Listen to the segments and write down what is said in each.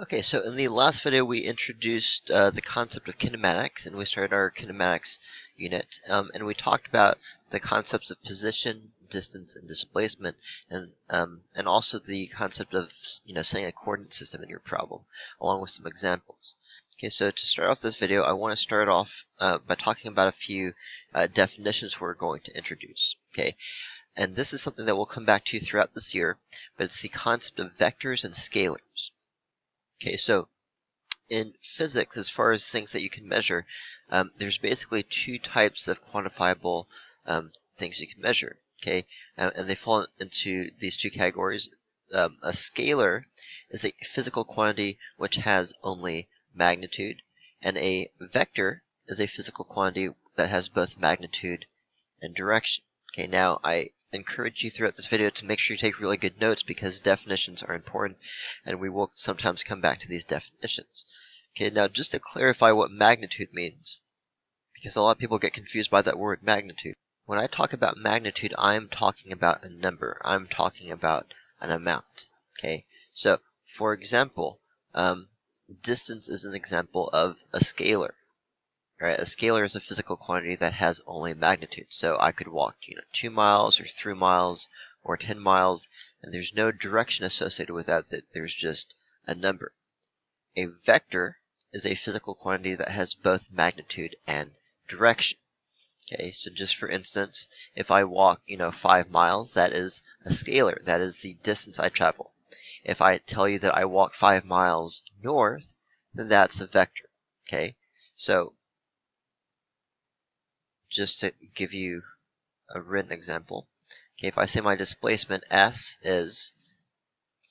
Okay, so in the last video we introduced the concept of kinematics, and we started our kinematics unit, and we talked about the concepts of position, distance, and displacement, and also the concept of setting a coordinate system in your problem, along with some examples. Okay, so to start off this video, I want to start off by talking about a few definitions we're going to introduce. Okay, and this is something that we'll come back to throughout this year, but it's the concept of vectors and scalars. Okay, so in physics, as far as things that you can measure, there's basically two types of quantifiable things you can measure. Okay, and they fall into these two categories. A scalar is a physical quantity which has only magnitude, and a vector is a physical quantity that has both magnitude and direction. Okay, now I encourage you throughout this video to make sure you take really good notes because definitions are important, and we will sometimes come back to these definitions. Okay, now just to clarify what magnitude means, because a lot of people get confused by that word magnitude. When I talk about magnitude, I'm talking about a number. I'm talking about an amount. Okay, so for example, distance is an example of a scalar. Right, a scalar is a physical quantity that has only magnitude. So I could walk, 2 miles or 3 miles or 10 miles, and there's no direction associated with that. There's just a number. A vector is a physical quantity that has both magnitude and direction. Okay, so just for instance, if I walk, 5 miles, that is a scalar. That is the distance I travel. If I tell you that I walk 5 miles north, then that's a vector. Okay, so just to give you a written example, okay, if I say my displacement S is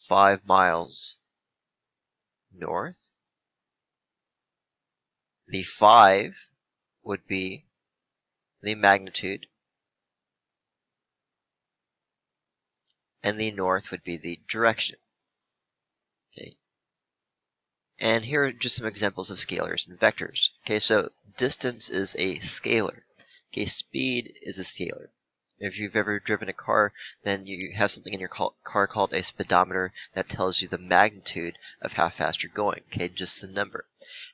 5 miles north, the 5 would be the magnitude, and the north would be the direction. Okay. And here are just some examples of scalars and vectors. Okay, so distance is a scalar. Okay, speed is a scalar. If you've ever driven a car, then you have something in your car called a speedometer that tells you the magnitude of how fast you're going. Okay, just the number.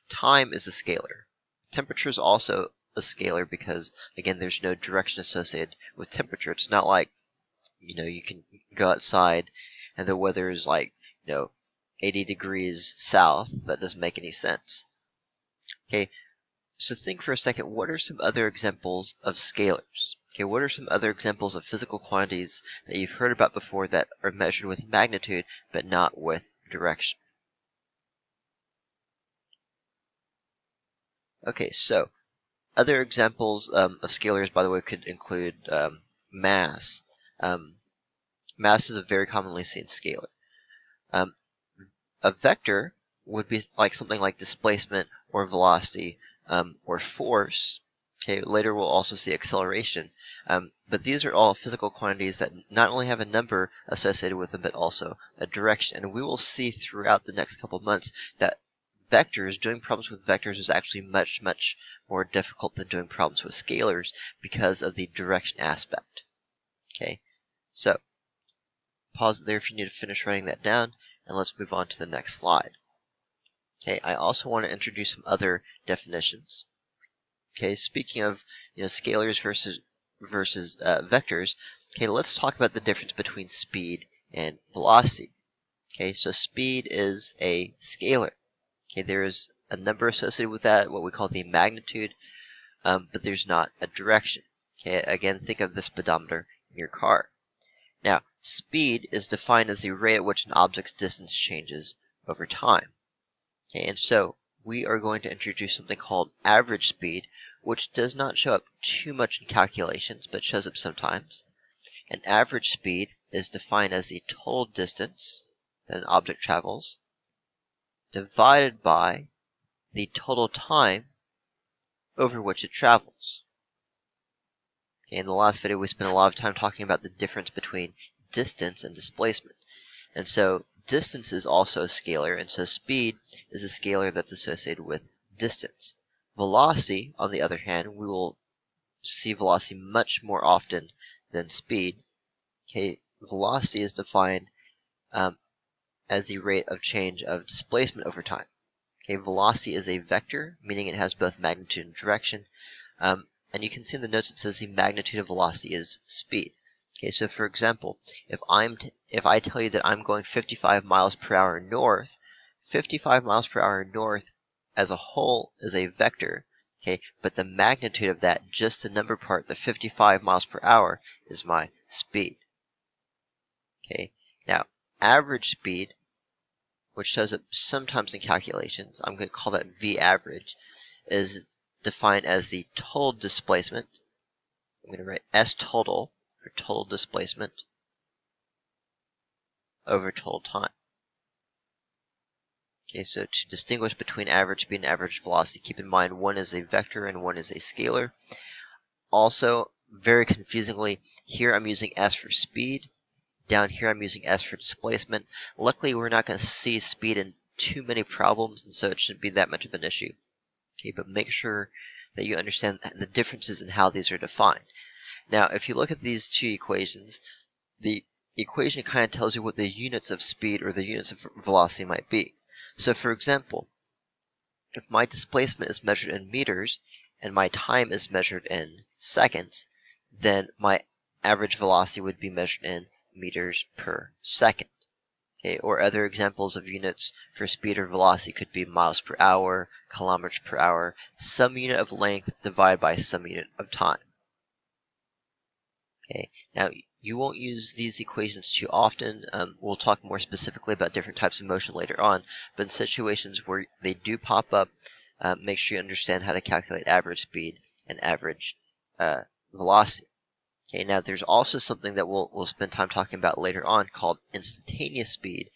Time is a scalar. Temperature is also a scalar because, again, there's no direction associated with temperature. It's not like, you can go outside and the weather is like, 80 degrees south. That doesn't make any sense. Okay, so think for a second, what are some other examples of scalars? Okay, what are some other examples of physical quantities that you've heard about before that are measured with magnitude but not with direction? Okay, so other examples of scalars, by the way, could include mass. Mass is a very commonly seen scalar. A vector would be like something like displacement or velocity or force. Okay, later we'll also see acceleration. But these are all physical quantities that not only have a number associated with them, but also a direction. And we will see throughout the next couple of months that doing problems with vectors is actually much, much more difficult than doing problems with scalars because of the direction aspect. Okay, so pause there if you need to finish writing that down, and let's move on to the next slide. Okay, I also want to introduce some other definitions. Okay, speaking of scalars versus vectors, okay, let's talk about the difference between speed and velocity. Okay, so speed is a scalar. Okay, there is a number associated with that, what we call the magnitude, but there's not a direction. Okay, again, think of the speedometer in your car. Now, speed is defined as the rate at which an object's distance changes over time. Okay, and so we are going to introduce something called average speed, which does not show up too much in calculations, but shows up sometimes. And average speed is defined as the total distance that an object travels divided by the total time over which it travels. Okay, in the last video, we spent a lot of time talking about the difference between distance and displacement. And so distance is also a scalar, and so speed is a scalar that's associated with distance. Velocity, on the other hand, we will see velocity much more often than speed. Okay, velocity is defined as the rate of change of displacement over time. Okay, velocity is a vector, meaning it has both magnitude and direction. And you can see in the notes it says the magnitude of velocity is speed. Okay, so for example, if I tell you that I'm going 55 miles per hour north, 55 miles per hour north as a whole is a vector. Okay, but the magnitude of that, just the number part, the 55 miles per hour, is my speed. Okay, now average speed, which shows up sometimes in calculations, I'm going to call that V average, is defined as the total displacement. I'm going to write S total for total displacement over total time. Okay, so to distinguish between average speed and average velocity, keep in mind one is a vector and one is a scalar. Also, very confusingly, here I'm using S for speed. Down here I'm using S for displacement. Luckily, we're not going to see speed in too many problems, and so it shouldn't be that much of an issue. Okay, but make sure that you understand the differences in how these are defined. Now, if you look at these two equations, the equation kind of tells you what the units of speed or the units of velocity might be. So for example, if my displacement is measured in meters and my time is measured in seconds, then my average velocity would be measured in meters per second. Okay, or other examples of units for speed or velocity could be miles per hour, kilometers per hour, some unit of length divided by some unit of time. Okay, now you won't use these equations too often. We'll talk more specifically about different types of motion later on, but in situations where they do pop up, make sure you understand how to calculate average speed and average velocity. Okay, now there's also something that we'll spend time talking about later on called instantaneous speed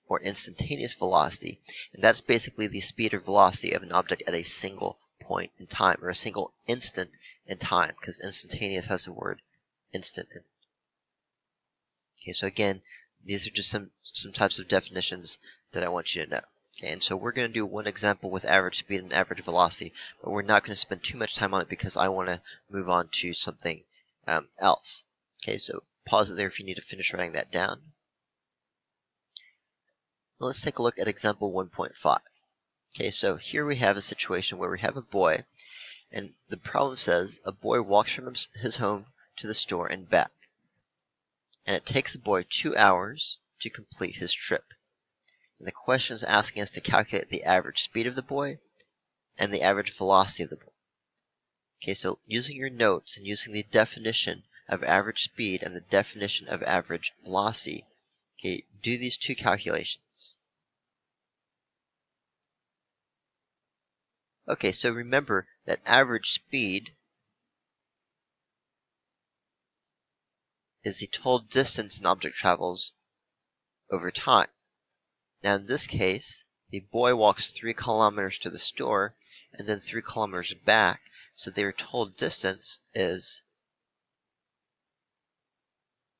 or instantaneous velocity, and that's basically the speed or velocity of an object at a single point in time or a single instant in time, because instantaneous has the word instant in it. Okay, so again, these are just some types of definitions that I want you to know. Okay, and so we're going to do one example with average speed and average velocity, but we're not going to spend too much time on it because I want to move on to something else. Okay, so pause it there if you need to finish writing that down. Now let's take a look at example 1.5. Okay, so here we have a situation where we have a boy, and the problem says a boy walks from his home to the store and back, and it takes the boy 2 hours to complete his trip. And the question is asking us to calculate the average speed of the boy and the average velocity of the boy. Okay, so using your notes and using the definition of average speed and the definition of average velocity, okay, do these two calculations. Okay, so remember that average speed is the total distance an object travels over time. Now in this case, the boy walks 3 kilometers to the store and then 3 kilometers back, so their total distance is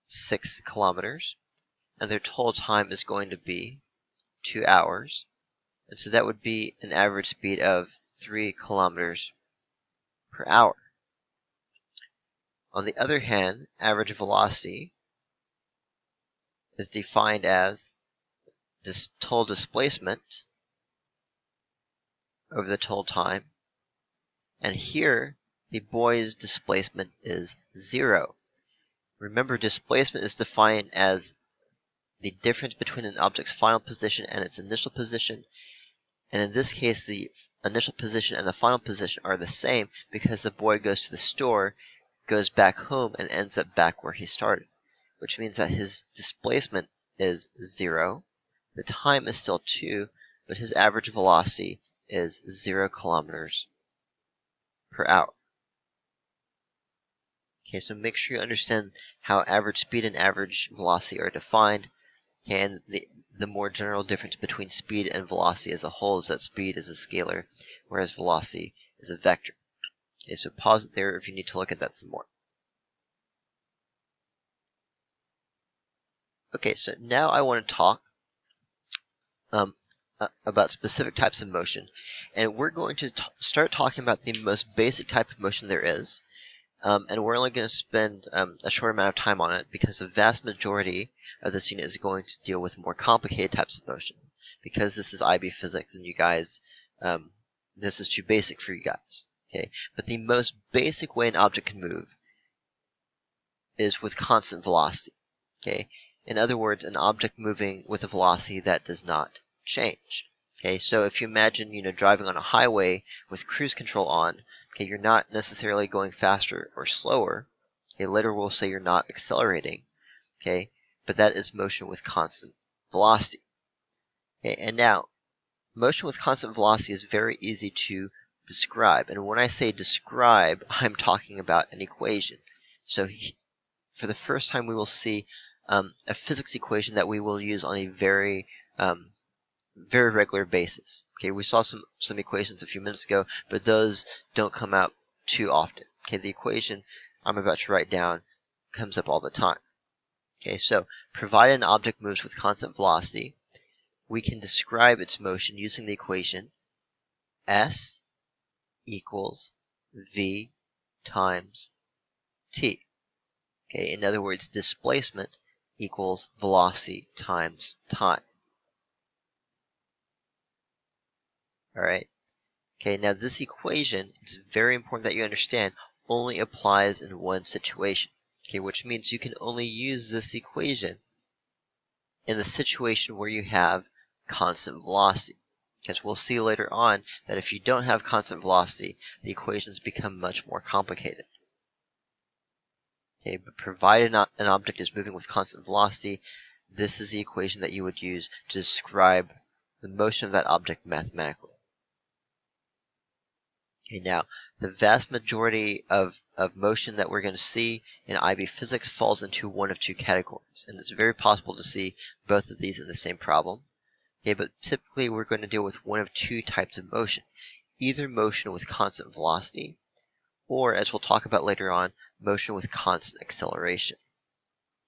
6 kilometers, and their total time is going to be 2 hours, and so that would be an average speed of 3 kilometers per hour. On the other hand, average velocity is defined as this total displacement over the total time, and here the boy's displacement is 0. Remember, displacement is defined as the difference between an object's final position and its initial position, and in this case the initial position and the final position are the same because the boy goes to the store, goes back home, and ends up back where he started, which means that his displacement is 0, the time is still 2, but his average velocity is 0 kilometers per hour. Okay, so make sure you understand how average speed and average velocity are defined, and the more general difference between speed and velocity as a whole is that speed is a scalar, whereas velocity is a vector. Okay, so pause it there if you need to look at that some more. Okay, so now I want to talk about specific types of motion, and we're going to start talking about the most basic type of motion there is, and we're only going to spend a short amount of time on it because the vast majority of this unit is going to deal with more complicated types of motion. Because this is IB physics and you guys, this is too basic for you guys. Okay, but the most basic way an object can move is with constant velocity. Okay, in other words, an object moving with a velocity that does not change. Okay, so if you imagine, driving on a highway with cruise control on, okay, you're not necessarily going faster or slower. Okay, later we'll say you're not accelerating. Okay, but that is motion with constant velocity. Okay, and now, motion with constant velocity is very easy to describe. And when I say describe, I'm talking about an equation. So for the first time, we will see a physics equation that we will use on a very regular basis. Okay, we saw some equations a few minutes ago, but those don't come out too often. Okay, the equation I'm about to write down comes up all the time. Okay, so provided an object moves with constant velocity, we can describe its motion using the equation S equals V times T. Okay, in other words, displacement equals velocity times time. All right. Okay, now this equation, it's very important that you understand, only applies in one situation. Okay, which means you can only use this equation in the situation where you have constant velocity. Because we'll see later on that if you don't have constant velocity, the equations become much more complicated. Okay, but provided an object is moving with constant velocity, this is the equation that you would use to describe the motion of that object mathematically. Okay, now, the vast majority of motion that we're going to see in IB physics falls into one of two categories, and it's very possible to see both of these in the same problem. Okay, but typically we're going to deal with one of two types of motion, either motion with constant velocity, or, as we'll talk about later on, motion with constant acceleration.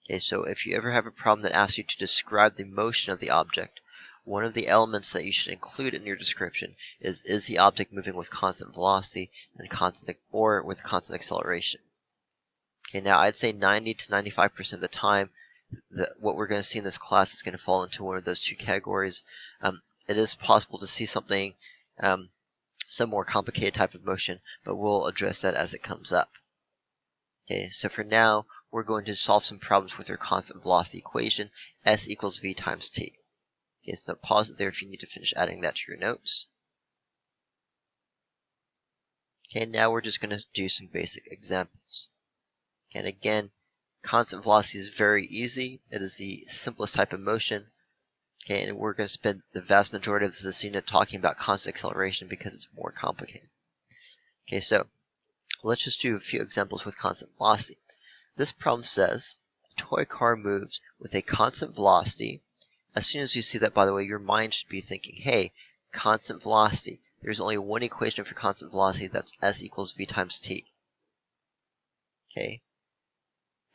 Okay, so if you ever have a problem that asks you to describe the motion of the object, one of the elements that you should include in your description is the object moving with constant velocity and with constant acceleration. Okay, now I'd say 90 to 95% of the time, what we're going to see in this class is going to fall into one of those two categories. It is possible to see something, some more complicated type of motion, but we'll address that as it comes up. Okay, so for now, we're going to solve some problems with our constant velocity equation, S equals V times T. Okay, so pause it there if you need to finish adding that to your notes. Okay, now we're just going to do some basic examples. And again, constant velocity is very easy. It is the simplest type of motion. Okay, and we're going to spend the vast majority of this unit talking about constant acceleration because it's more complicated. Okay, so let's just do a few examples with constant velocity. This problem says a toy car moves with a constant velocity. As soon as you see that, by the way, your mind should be thinking, hey, constant velocity. There's only one equation for constant velocity, that's S equals V times T. Okay,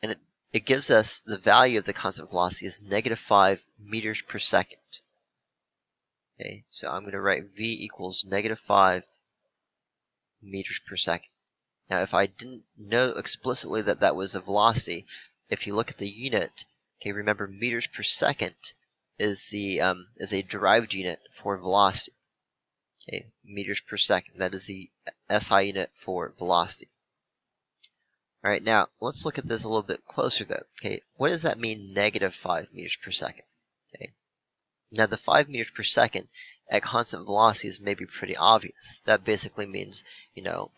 and it gives us the value of the constant velocity is -5 meters per second. Okay, so I'm going to write V equals -5 meters per second. Now, if I didn't know explicitly that that was a velocity, if you look at the unit, okay, remember meters per second is a derived unit for velocity. Okay, meters per second, that is the SI unit for velocity. All right, now let's look at this a little bit closer though. Okay, what does that mean, -5 meters per second? Okay, now the 5 meters per second at constant velocities may be pretty obvious. That basically means,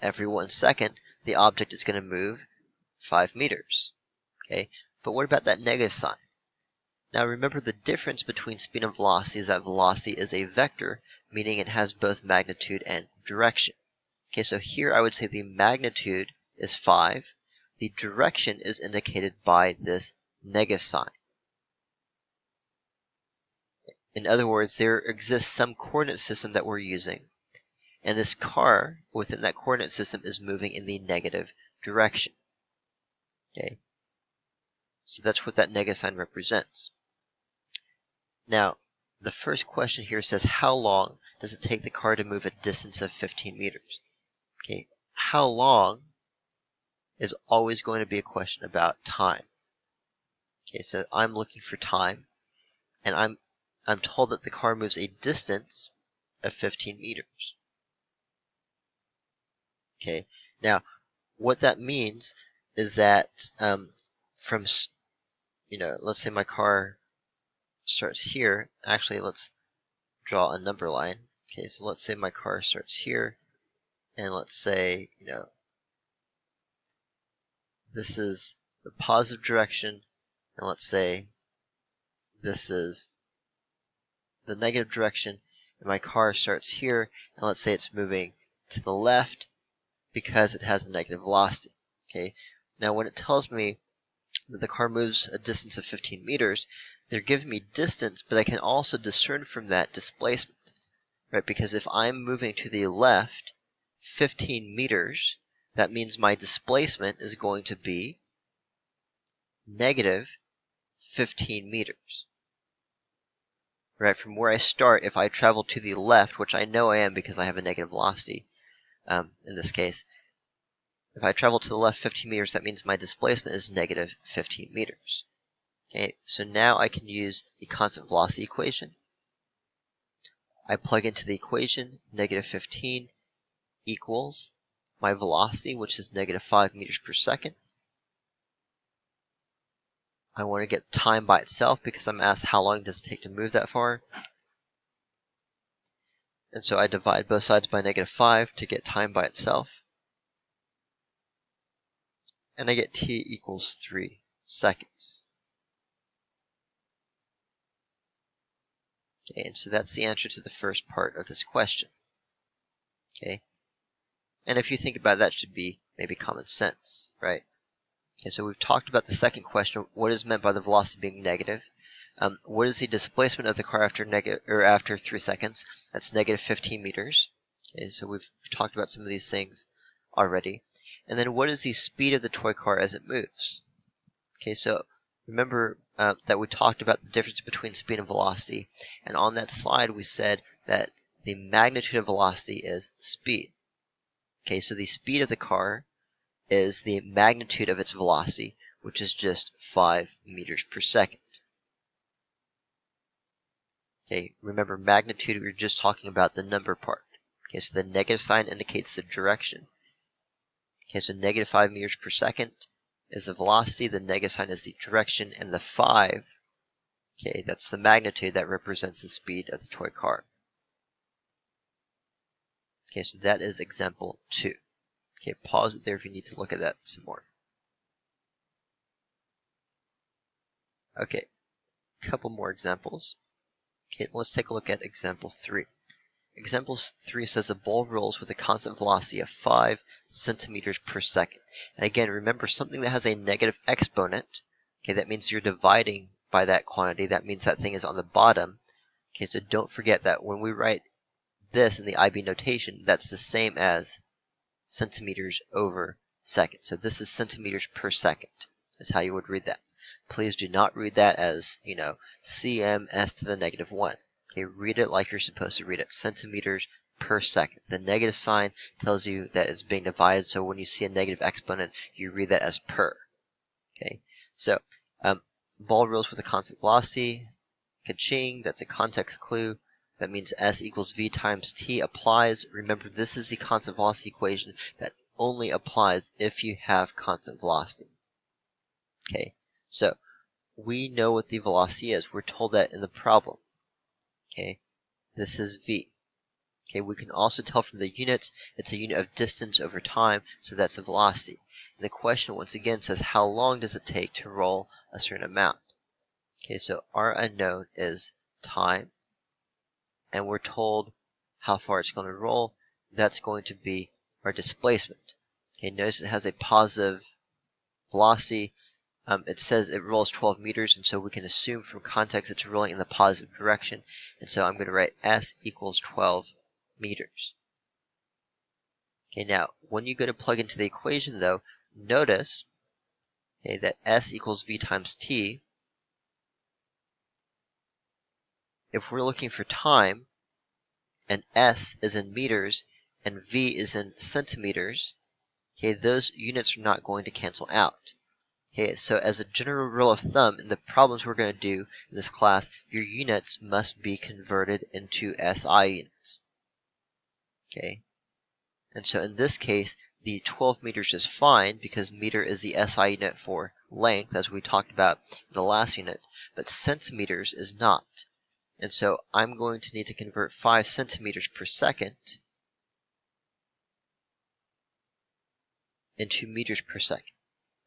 every 1 second the object is going to move 5 meters. Okay, but what about that negative sign? Now remember, the difference between speed and velocity is that velocity is a vector, meaning it has both magnitude and direction. Okay, so here I would say the magnitude is 5. The direction is indicated by this negative sign. In other words, there exists some coordinate system that we're using, and this car within that coordinate system is moving in the negative direction. Okay, so that's what that negative sign represents. Now, the first question here says, how long does it take the car to move a distance of 15 meters? Okay, how long is always going to be a question about time. Okay, so I'm looking for time, and I'm told that the car moves a distance of 15 meters. Okay, now what that means is that from, let's say my car starts here. Actually, let's draw a number line. Okay, so let's say my car starts here, and let's say, this is the positive direction, and let's say this is the negative direction, and my car starts here, and let's say it's moving to the left because it has a negative velocity. Okay, now when it tells me that the car moves a distance of 15 meters, they're giving me distance, but I can also discern from that displacement, right? Because if I'm moving to the left 15 meters, that means my displacement is going to be negative 15 meters. Right, from where I start, if I travel to the left, which I know I am because I have a negative velocity in this case, if I travel to the left 15 meters, that means my displacement is negative 15 meters. Okay, so now I can use the constant velocity equation. I plug into the equation, negative 15 equals my velocity, which is negative 5 meters per second. I want to get time by itself because I'm asked how long does it take to move that far. And so I divide both sides by negative 5 to get time by itself. And I get t equals 3 seconds. Okay, and so that's the answer to the first part of this question. Okay, and if you think about it, that should be maybe common sense, right? Okay, so we've talked about the second question, what is meant by the velocity being negative? What is the displacement of the car after 3 seconds? That's negative 15 meters. Okay, so we've talked about some of these things already. And then what is the speed of the toy car as it moves? Okay, so remember that we talked about the difference between speed and velocity. And on that slide, we said that the magnitude of velocity is speed. Okay, so the speed of the car is the magnitude of its velocity, which is just 5 meters per second. Okay, remember magnitude, we were just talking about the number part. Okay, so the negative sign indicates the direction. Okay, so negative 5 meters per second is the velocity, the negative sign is the direction, and the 5, okay, that's the magnitude that represents the speed of the toy car. Okay, so that is example 2. Okay, pause it there if you need to look at that some more. Okay, a couple more examples. Okay, let's take a look at example 3. Example 3 says a ball rolls with a constant velocity of 5 centimeters per second. And again, remember something that has a negative exponent, okay, that means you're dividing by that quantity. That means that thing is on the bottom. Okay, so don't forget that when we write this in the IB notation, that's the same as centimeters over second. So this is centimeters per second, is how you would read that. Please do not read that as, cms to the negative 1. Okay, read it like you're supposed to read it, centimeters per second. The negative sign tells you that it's being divided, so when you see a negative exponent, you read that as per. Okay, so ball rolls with a constant velocity. Ka-ching, that's a context clue. That means S equals V times T applies. Remember, this is the constant velocity equation that only applies if you have constant velocity. Okay, so we know what the velocity is. We're told that in the problem. Okay, this is V. Okay, we can also tell from the units, it's a unit of distance over time, so that's a velocity. And the question once again says, how long does it take to roll a certain amount? Okay, so our unknown is time, and we're told how far it's going to roll. That's going to be our displacement. Okay, notice it has a positive velocity. It says it rolls 12 meters, and so we can assume from context it's rolling in the positive direction. And so I'm going to write S equals 12 meters. Okay, now when you go to plug into the equation though, notice that S equals V times T. If we're looking for time, and S is in meters, and V is in centimeters, Okay, those units are not going to cancel out. Okay, so as a general rule of thumb, in the problems we're going to do in this class, your units must be converted into SI units. Okay, and so in this case, the 12 meters is fine because meter is the SI unit for length, as we talked about in the last unit, but centimeters is not. And so I'm going to need to convert 5 centimeters per second into meters per second.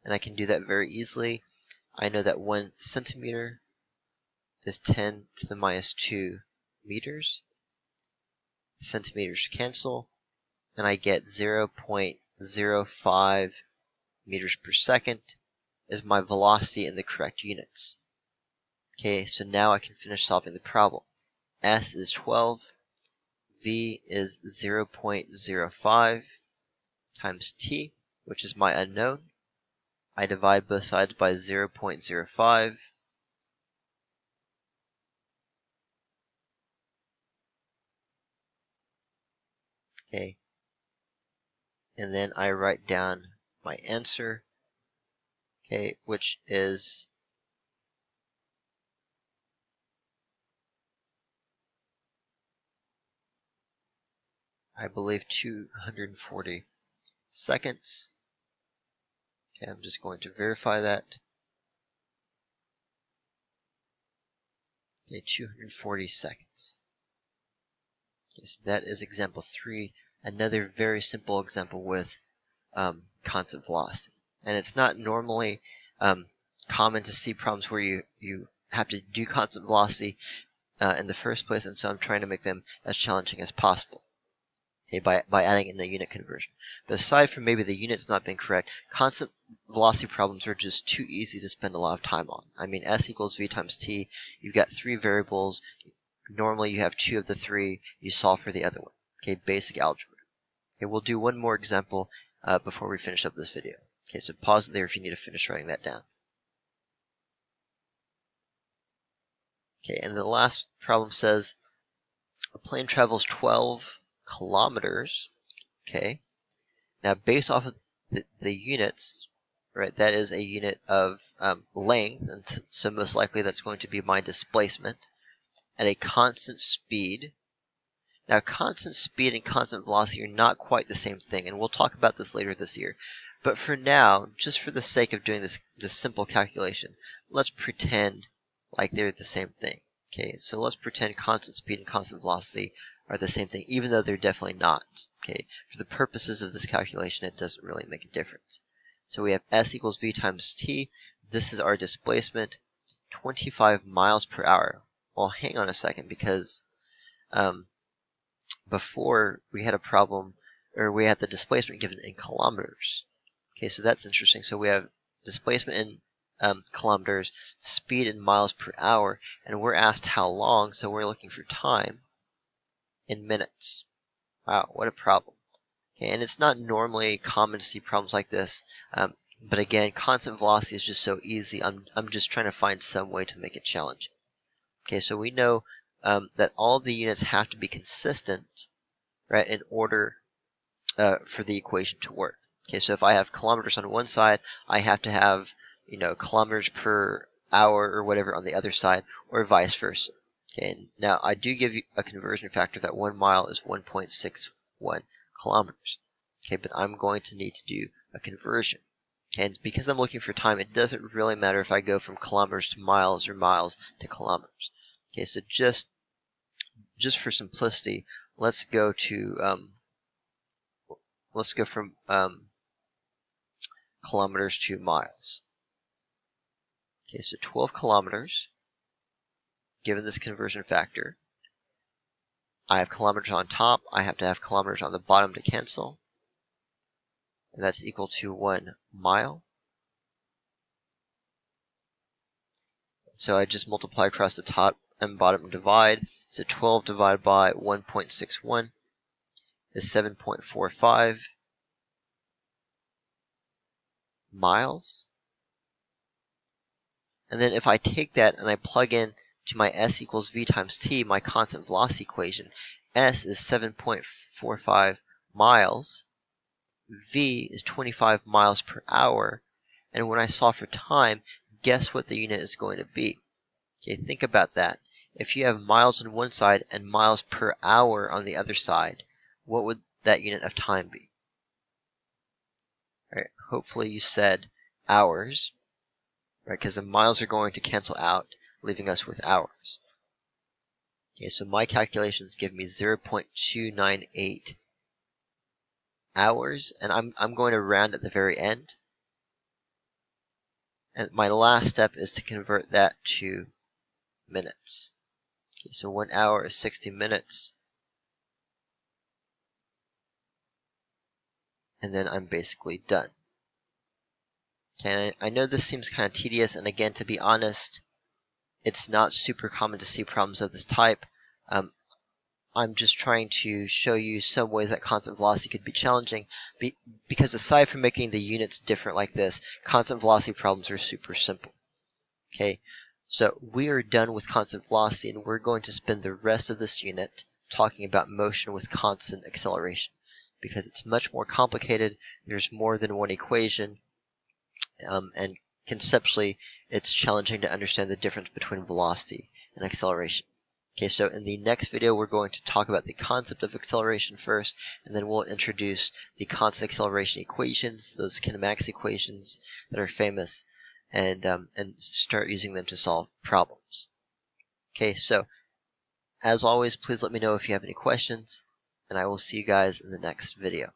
And I can do that very easily. I know that 1 centimeter is 10 to the minus 2 meters. Centimeters cancel, and I get 0.05 meters per second is my velocity in the correct units. Okay, so now I can finish solving the problem. S is 12, V is 0.05 times t, which is my unknown. I divide both sides by 0.05. Okay, and then I write down my answer, okay, which is I believe 240 seconds. Okay, I'm just going to verify that. Okay, 240 seconds. Okay, so that is example 3, another very simple example with constant velocity. And it's not normally common to see problems where you have to do constant velocity in the first place, and so I'm trying to make them as challenging as possible, okay, by adding in a unit conversion. But aside from maybe the units not being correct, constant velocity problems are just too easy to spend a lot of time on. I mean, S equals V times T, you've got 3 variables. Normally you have 2 of the 3, you solve for the other one. Okay, basic algebra. Okay, we'll do one more example before we finish up this video. Okay, so pause it there if you need to finish writing that down. Okay, and the last problem says a plane travels 12 kilometers. Okay, now based off of the units, right, that is a unit of length, and so most likely that's going to be my displacement at a constant speed. Now, constant speed and constant velocity are not quite the same thing, and we'll talk about this later this year. But for now, just for the sake of doing this simple calculation, let's pretend like they're the same thing. Okay, so let's pretend constant speed and constant velocity are the same thing, even though they're definitely not. Okay, for the purposes of this calculation, it doesn't really make a difference. So we have S equals V times T. This is our displacement, 25 miles per hour. Well, hang on a second, because before we had a problem, or we had the displacement given in kilometers. Okay, so that's interesting. So we have displacement in kilometers, speed in miles per hour, and we're asked how long, so we're looking for time in minutes. Wow, what a problem. Okay, and it's not normally common to see problems like this, but again, constant velocity is just so easy. I'm just trying to find some way to make it challenging. Okay, so we know that all of the units have to be consistent, right, in order for the equation to work. Okay, so if I have kilometers on one side, I have to have, kilometers per hour or whatever on the other side, or vice versa. Okay, and now I do give you a conversion factor that 1 mile is 1.61 kilometers. Okay, but I'm going to need to do a conversion. And because I'm looking for time, it doesn't really matter if I go from kilometers to miles or miles to kilometers. Okay, so just for simplicity, let's go from kilometers to miles. Okay, so 12 kilometers, given this conversion factor. I have kilometers on top. I have to have kilometers on the bottom to cancel. And that's equal to 1 mile. So I just multiply across the top and bottom and divide. So 12 divided by 1.61 is 7.45 miles. And then if I take that and I plug in to my S equals V times T, my constant velocity equation, S is 7.45 miles. v is 25 miles per hour, and when I solve for time, guess what the unit is going to be? Okay, think about that. If you have miles on one side and miles per hour on the other side, what would that unit of time be? All right, hopefully you said hours, right? Because the miles are going to cancel out, leaving us with hours. Okay, so my calculations give me 0.298 hours, and I'm going to round at the very end. And my last step is to convert that to minutes. Okay, so 1 hour is 60 minutes. And then I'm basically done. Okay, I know this seems kind of tedious, and again, to be honest, it's not super common to see problems of this type. I'm just trying to show you some ways that constant velocity could be challenging, because aside from making the units different like this, constant velocity problems are super simple. Okay, so we are done with constant velocity, and we're going to spend the rest of this unit talking about motion with constant acceleration, because it's much more complicated. There's more than one equation, and conceptually, it's challenging to understand the difference between velocity and acceleration. Okay, so in the next video, we're going to talk about the concept of acceleration first, and then we'll introduce the constant acceleration equations, those kinematics equations that are famous, and start using them to solve problems. Okay, so as always, please let me know if you have any questions, and I will see you guys in the next video.